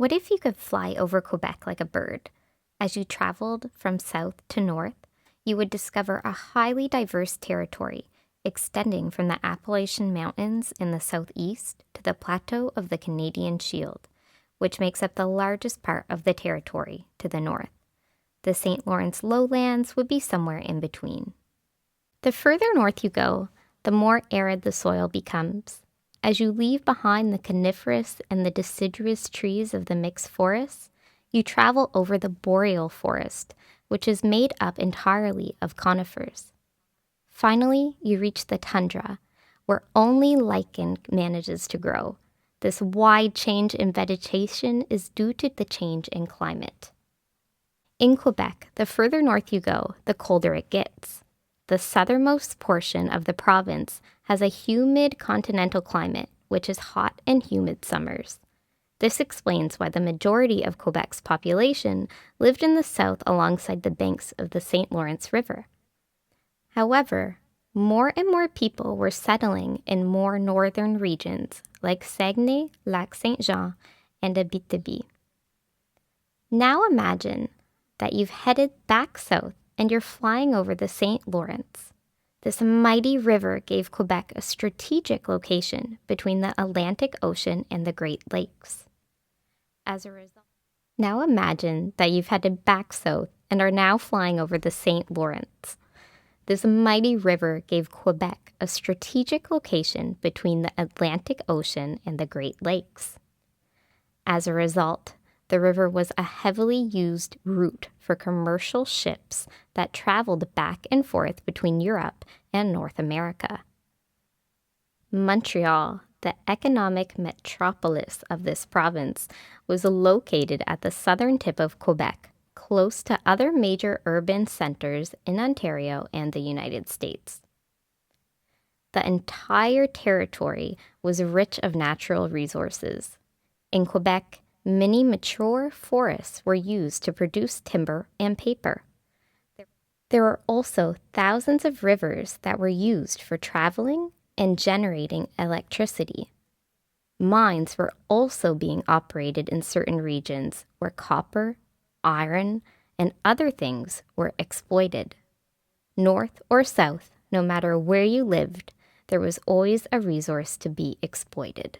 What if you could fly over Quebec like a bird? As you traveled from south to north, you would discover a highly diverse territory extending from the Appalachian Mountains in the southeast to the plateau of the Canadian Shield, which makes up the largest part of the territory to the north. The St. Lawrence lowlands would be somewhere in between. The further north you go, the more arid the soil becomes. As you leave behind the coniferous and the deciduous trees of the mixed forests, you travel over the boreal forest, which is made up entirely of conifers. Finally, you reach the tundra, where only lichen manages to grow. This wide change in vegetation is due to the change in climate. In Quebec, the further north you go, the colder it gets. The southernmost portion of the province has a humid continental climate, which is hot and humid summers. This explains why the majority of Quebec's population lived in the south alongside the banks of the St. Lawrence River. However, more and more people were settling in more northern regions like Saguenay, Lac-Saint-Jean, and Abitibi. Now imagine that you've headed back south and you're flying over the St. Lawrence. This mighty river gave Quebec a strategic location between the Atlantic Ocean and the Great Lakes. As a result, now imagine that you've headed back south and are now flying over the St. Lawrence. This mighty river gave Quebec a strategic location between the Atlantic Ocean and the Great Lakes. As a result, the river was a heavily used route for commercial ships that traveled back and forth between Europe and North America. Montreal, the economic metropolis of this province, was located at the southern tip of Quebec, close to other major urban centers in Ontario and the United States. The entire territory was rich of natural resources. In Quebec, many mature forests were used to produce timber and paper. There were also thousands of rivers that were used for traveling and generating electricity. Mines were also being operated in certain regions where copper, iron, and other things were exploited. North or south, no matter where you lived, there was always a resource to be exploited.